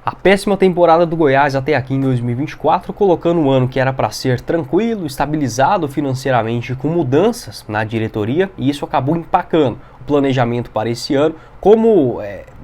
A péssima temporada do Goiás até aqui em 2024, colocando um ano que era para ser tranquilo, estabilizado financeiramente com mudanças na diretoria, e isso acabou empacando o planejamento para esse ano. Como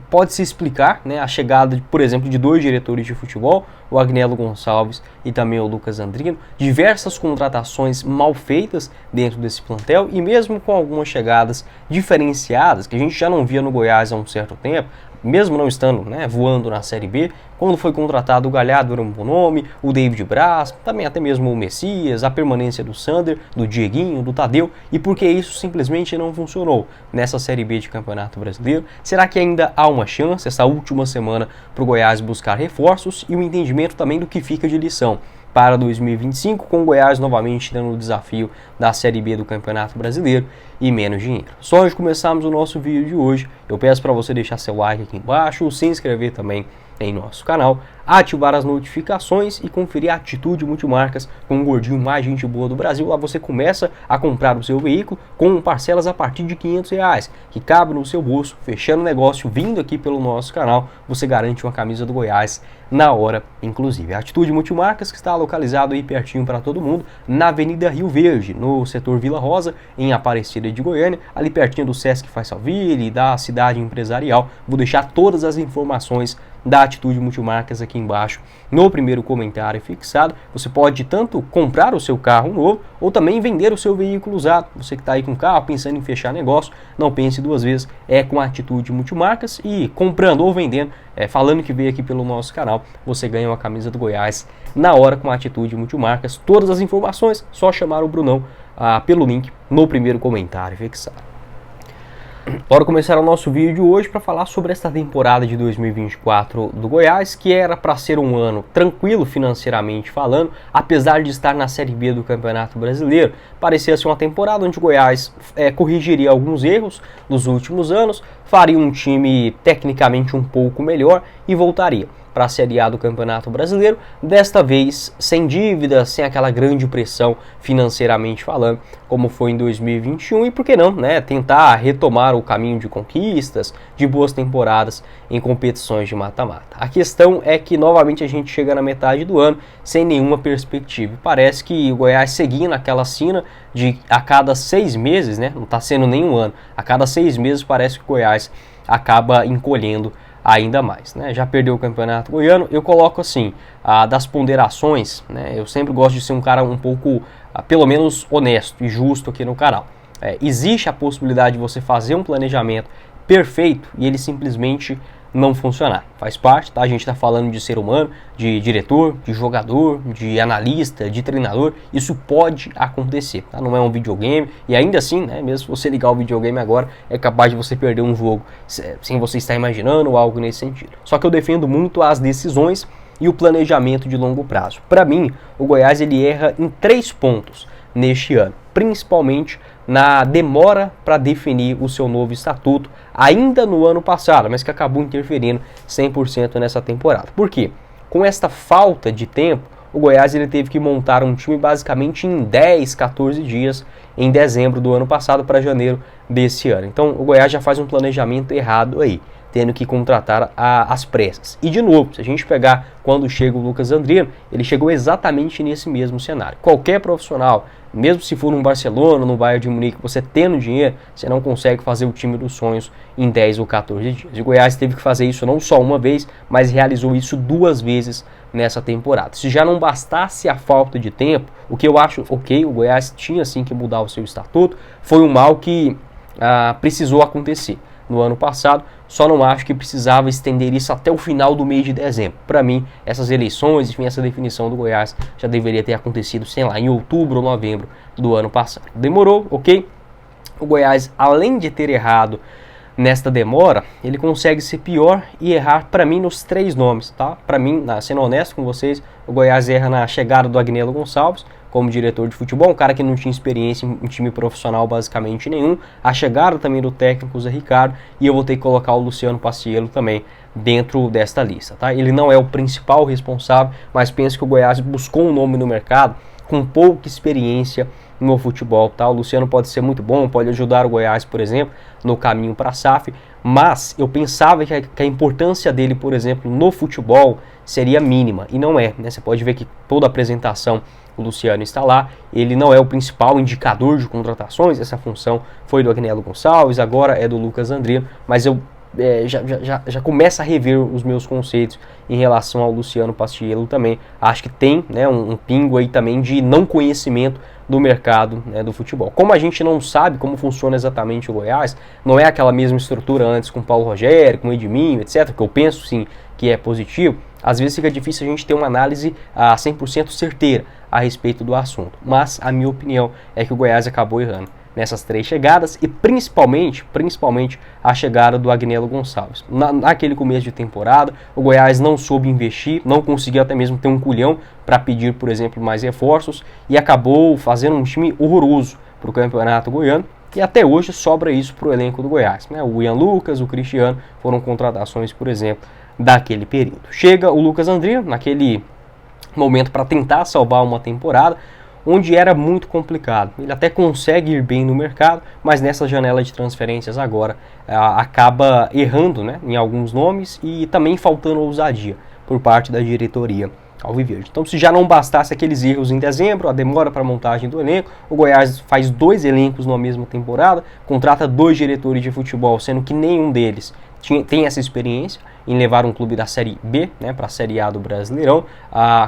pode-se explicar, né, a chegada, por exemplo, de dois diretores de futebol, o Agnello Gonçalves e também o Lucas Andrino, diversas contratações mal feitas dentro desse plantel e mesmo com algumas chegadas diferenciadas, que a gente já não via no Goiás há um certo tempo, mesmo não estando voando na Série B, quando foi contratado o Galhardo era um bom nome, o David Braz, também até mesmo o Messias, a permanência do Sander, do Dieguinho, do Tadeu, e por que isso simplesmente não funcionou nessa Série B de Campeonato Brasileiro? Será que ainda há uma chance, essa última semana, para o Goiás buscar reforços e o entendimento também do que fica de lição para 2025, com o Goiás novamente dando o desafio da Série B do Campeonato Brasileiro e menos dinheiro. Só antes de começarmos o nosso vídeo de hoje, eu peço para você deixar seu like aqui embaixo, se inscrever também em nosso canal, ativar as notificações e conferir a Atitude Multimarcas com o gordinho mais gente boa do Brasil. Lá você começa a comprar o seu veículo com parcelas a partir de R$500, que cabe no seu bolso, fechando o negócio, vindo aqui pelo nosso canal, você garante uma camisa do Goiás na hora, inclusive. A Atitude Multimarcas, que está localizado aí pertinho para todo mundo, na Avenida Rio Verde, no setor Vila Rosa, em Aparecida de Goiânia, ali pertinho do Sesc Faisalville e da Cidade Empresarial. Vou deixar todas as informações da Atitude Multimarcas aqui embaixo no primeiro comentário fixado. Você pode tanto comprar o seu carro novo ou também vender o seu veículo usado. Você que está aí com o carro pensando em fechar negócio, não pense duas vezes, é com a Atitude Multimarcas, e comprando ou vendendo, falando que veio aqui pelo nosso canal, você ganha uma camisa do Goiás na hora com a Atitude Multimarcas. Todas as informações, só chamar o Brunão pelo link no primeiro comentário fixado. Bora começar o nosso vídeo de hoje para falar sobre esta temporada de 2024 do Goiás, que era para ser um ano tranquilo financeiramente falando, apesar de estar na Série B do Campeonato Brasileiro. Parecia ser uma temporada onde o Goiás corrigiria alguns erros dos últimos anos, faria um time tecnicamente um pouco melhor e voltaria para a Série A do Campeonato Brasileiro, desta vez sem dívidas, sem aquela grande pressão financeiramente falando, como foi em 2021, e por que não, tentar retomar o caminho de conquistas, de boas temporadas em competições de mata-mata. A questão é que novamente a gente chega na metade do ano sem nenhuma perspectiva. Parece que o Goiás seguindo aquela sina de a cada 6 meses, não está sendo nenhum ano, a cada 6 meses parece que o Goiás acaba encolhendo ainda mais, Já perdeu o Campeonato Goiano. Eu coloco assim, das ponderações, eu sempre gosto de ser um cara um pouco, pelo menos honesto e justo aqui no canal. Existe a possibilidade de você fazer um planejamento perfeito e ele simplesmente não funcionar. Faz parte, tá? A gente está falando de ser humano, de diretor, de jogador, de analista, de treinador. Isso pode acontecer, tá? Não é um videogame e ainda assim, mesmo se você ligar o videogame agora, é capaz de você perder um jogo sem você estar imaginando ou algo nesse sentido. Só que eu defendo muito as decisões e o planejamento de longo prazo. Para mim, o Goiás ele erra em 3 pontos neste ano, principalmente na demora para definir o seu novo estatuto, ainda no ano passado, mas que acabou interferindo 100% nessa temporada. Por quê? Com esta falta de tempo, o Goiás ele teve que montar um time basicamente em 10, 14 dias em dezembro do ano passado para janeiro desse ano. Então o Goiás já faz um planejamento errado aí, tendo que contratar às pressas. E de novo, se a gente pegar quando chega o Lucas Andrino, ele chegou exatamente nesse mesmo cenário. Qualquer profissional, mesmo se for num Barcelona, no Bayern de Munique, você tendo dinheiro, você não consegue fazer o time dos sonhos em 10 ou 14 dias. E o Goiás teve que fazer isso não só uma vez, mas realizou isso 2 vezes nessa temporada. Se já não bastasse a falta de tempo, o que eu acho, o Goiás tinha sim que mudar o seu estatuto, foi um mal que precisou acontecer no ano passado. Só não acho que precisava estender isso até o final do mês de dezembro. Para mim, essas eleições, enfim, essa definição do Goiás já deveria ter acontecido, sei lá, em outubro ou novembro do ano passado. Demorou, ok? O Goiás, além de ter errado nesta demora, ele consegue ser pior e errar, para mim, nos 3 nomes, tá? Para mim, sendo honesto com vocês, o Goiás erra na chegada do Agnello Gonçalves como diretor de futebol, um cara que não tinha experiência em time profissional basicamente nenhum. A chegada também do técnico Zé Ricardo, e eu vou ter que colocar o Luciano Paciello também dentro desta lista, tá? Ele não é o principal responsável, mas penso que o Goiás buscou um nome no mercado com pouca experiência no futebol, tá? O Luciano pode ser muito bom, pode ajudar o Goiás, por exemplo, no caminho para a SAF, mas eu pensava que a importância dele, por exemplo, no futebol seria mínima, e não é, né? Você pode ver que toda a apresentação o Luciano está lá, ele não é o principal indicador de contratações, essa função foi do Agnello Gonçalves, agora é do Lucas Andrino, mas eu já começo a rever os meus conceitos em relação ao Luciano Pastiello também. Acho que tem, né, um pingo aí também de não conhecimento do mercado, né, do futebol. Como a gente não sabe como funciona exatamente o Goiás, não é aquela mesma estrutura antes com o Paulo Rogério, com o Edminho, etc., que eu penso sim que é positivo, às vezes fica difícil a gente ter uma análise 100% certeira a respeito do assunto. Mas a minha opinião é que o Goiás acabou errando nessas 3 chegadas e principalmente a chegada do Agnello Gonçalves. Naquele começo de temporada, o Goiás não soube investir, não conseguiu até mesmo ter um culhão para pedir, por exemplo, mais reforços e acabou fazendo um time horroroso para o Campeonato Goiano. E até hoje sobra isso para o elenco do Goiás, né? O Ian Lucas, o Cristiano foram contratações, por exemplo, daquele período. Chega o Lucas Andrino naquele momento para tentar salvar uma temporada onde era muito complicado. Ele até consegue ir bem no mercado, mas nessa janela de transferências agora acaba errando, né, em alguns nomes e também faltando ousadia por parte da diretoria alviverde. Então, se já não bastasse aqueles erros em dezembro, a demora para a montagem do elenco, o Goiás faz 2 elencos na mesma temporada, contrata 2 diretores de futebol, sendo que nenhum deles tem essa experiência em levar um clube da Série B, né, para a Série A do Brasileirão,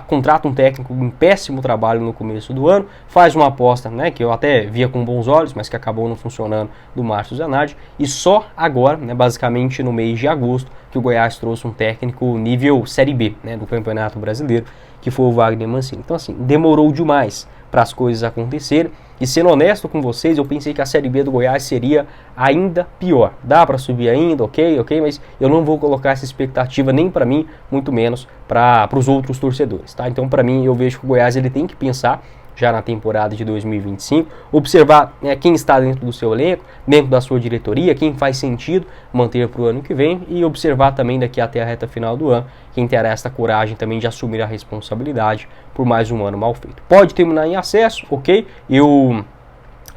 contrata um técnico em péssimo trabalho no começo do ano, faz uma aposta, né, que eu até via com bons olhos, mas que acabou não funcionando, do Márcio Zanardi, e só agora, né, basicamente no mês de agosto, que o Goiás trouxe um técnico nível Série B, né, do Campeonato Brasileiro, que foi o Wagner Mancini. Então, assim, demorou demais para as coisas acontecerem. E sendo honesto com vocês, eu pensei que a Série B do Goiás seria ainda pior. Dá para subir ainda, ok, mas eu não vou colocar essa expectativa nem para mim, muito menos para os outros torcedores, tá? Então, para mim, eu vejo que o Goiás ele tem que pensar já na temporada de 2025, observar, né, quem está dentro do seu elenco, dentro da sua diretoria, quem faz sentido manter para o ano que vem e observar também daqui até a reta final do ano quem terá esta coragem também de assumir a responsabilidade por mais um ano mal feito. Pode terminar em acesso, ok? Eu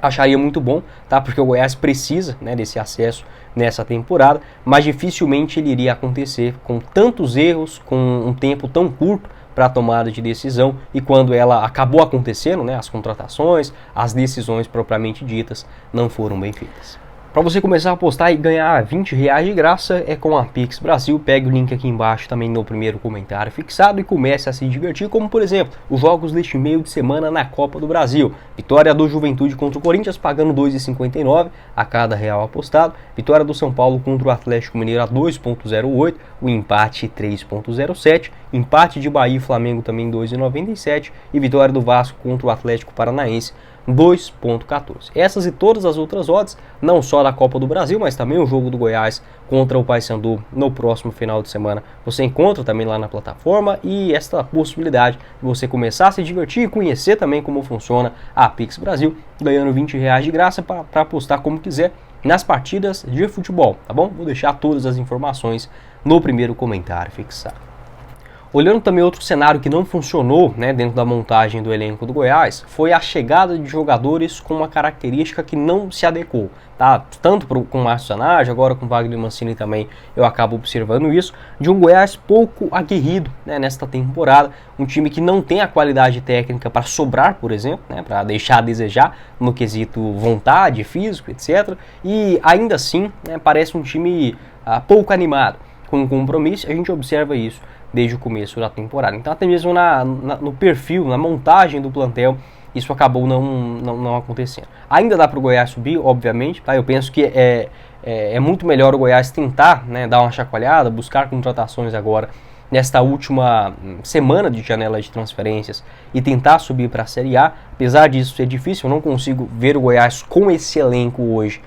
acharia muito bom, tá? Porque o Goiás precisa, né, desse acesso nessa temporada, mas dificilmente ele iria acontecer com tantos erros, com um tempo tão curto para a tomada de decisão, e quando ela acabou acontecendo, né, as contratações, as decisões propriamente ditas não foram bem feitas. Para você começar a apostar e ganhar R$20 de graça é com a Pix Brasil. Pegue o link aqui embaixo também no primeiro comentário fixado e comece a se divertir, como por exemplo, os jogos deste meio de semana na Copa do Brasil. Vitória do Juventude contra o Corinthians pagando 2,59 a cada real apostado. Vitória do São Paulo contra o Atlético Mineiro a 2,08, o empate 3,07. Empate de Bahia e Flamengo também 2,97 e vitória do Vasco contra o Atlético Paranaense 2,14. Essas e todas as outras odds, não só da Copa do Brasil, mas também o jogo do Goiás contra o Paysandu no próximo final de semana, você encontra também lá na plataforma, e esta possibilidade de você começar a se divertir e conhecer também como funciona a Pix Brasil, ganhando R$20 de graça para apostar como quiser nas partidas de futebol, tá bom? Vou deixar todas as informações no primeiro comentário fixado. Olhando também outro cenário que não funcionou, né, dentro da montagem do elenco do Goiás, foi a chegada de jogadores com uma característica que não se adequou, tá? Tanto com o Márcio Zanardi, agora com o Wagner Mancini também eu acabo observando isso, de um Goiás pouco aguerrido, né, nesta temporada, um time que não tem a qualidade técnica para sobrar, por exemplo, né, para deixar a desejar no quesito vontade, físico, etc. E ainda assim, né, parece um time pouco animado com o compromisso. A gente observa isso desde o começo da temporada. Então até mesmo no perfil, na montagem do plantel, isso acabou não acontecendo. Ainda dá para o Goiás subir, obviamente, tá? Eu penso que é muito melhor o Goiás tentar, né, dar uma chacoalhada, buscar contratações agora nesta última semana de janela de transferências e tentar subir para a Série A. Apesar disso ser difícil, eu não consigo ver o Goiás com esse elenco hoje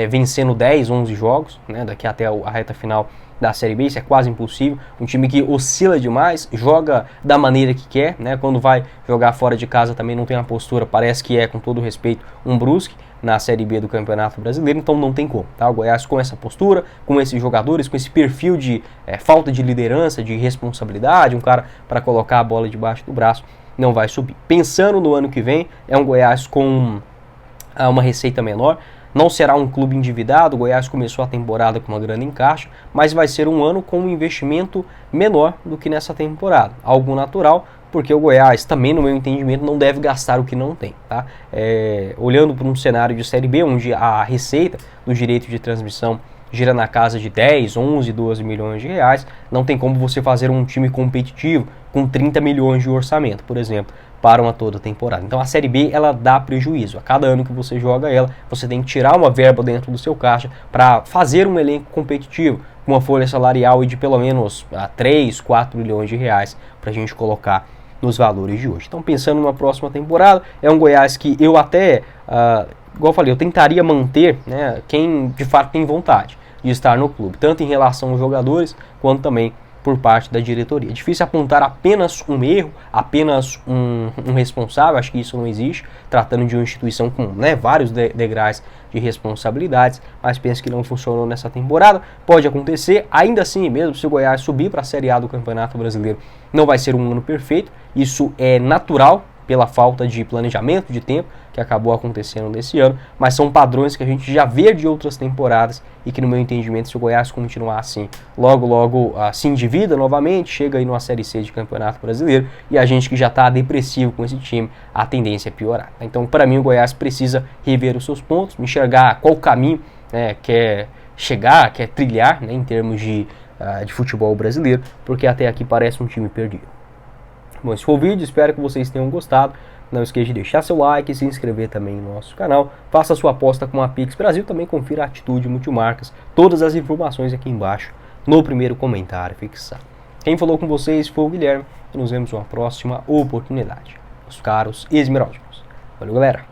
vencendo 10, 11 jogos, né, daqui até a reta final da Série B. Isso é quase impossível. Um time que oscila demais, joga da maneira que quer, né? Quando vai jogar fora de casa também não tem uma postura, parece que com todo respeito, um Brusque na Série B do Campeonato Brasileiro, então não tem como, tá? O Goiás com essa postura, com esses jogadores, com esse perfil de falta de liderança, de responsabilidade, um cara para colocar a bola debaixo do braço, não vai subir. Pensando no ano que vem, é um Goiás com uma receita menor. Não será um clube endividado, o Goiás começou a temporada com uma grana em caixa, mas vai ser um ano com um investimento menor do que nessa temporada. Algo natural, porque o Goiás, também no meu entendimento, não deve gastar o que não tem. Tá? Olhando para um cenário de Série B, onde a receita do direito de transmissão gira na casa de 10, 11, 12 milhões de reais, não tem como você fazer um time competitivo com 30 milhões de orçamento, por exemplo, para uma toda temporada. Então a Série B, ela dá prejuízo. A cada ano que você joga ela, você tem que tirar uma verba dentro do seu caixa para fazer um elenco competitivo, com uma folha salarial de pelo menos 3, 4 milhões de reais para a gente colocar nos valores de hoje. Então pensando numa próxima temporada, é um Goiás que eu até, igual eu falei, eu tentaria manter, né, quem de fato tem vontade de estar no clube, tanto em relação aos jogadores, quanto também por parte da diretoria. É difícil apontar apenas um erro, apenas um responsável, acho que isso não existe, tratando de uma instituição com, né, vários degraus de responsabilidades, mas penso que não funcionou nessa temporada. Pode acontecer, ainda assim, mesmo se o Goiás subir para a Série A do Campeonato Brasileiro, não vai ser um ano perfeito, isso é natural, pela falta de planejamento de tempo que acabou acontecendo nesse ano, mas são padrões que a gente já vê de outras temporadas e que, no meu entendimento, se o Goiás continuar assim, logo se endivida novamente, chega aí numa Série C de Campeonato Brasileiro, e a gente que já está depressivo com esse time, a tendência é piorar. Então, para mim, o Goiás precisa rever os seus pontos, enxergar qual caminho, né, quer chegar, quer trilhar, né, em termos de futebol brasileiro, porque até aqui parece um time perdido. Bom, esse foi o vídeo, espero que vocês tenham gostado. Não esqueça de deixar seu like, se inscrever também no nosso canal. Faça sua aposta com a Pix Brasil, também confira a Atitude Multimarcas. Todas as informações aqui embaixo no primeiro comentário fixado. Quem falou com vocês foi o Guilherme e nos vemos numa próxima oportunidade. Os caros Esmeraldinos. Valeu, galera!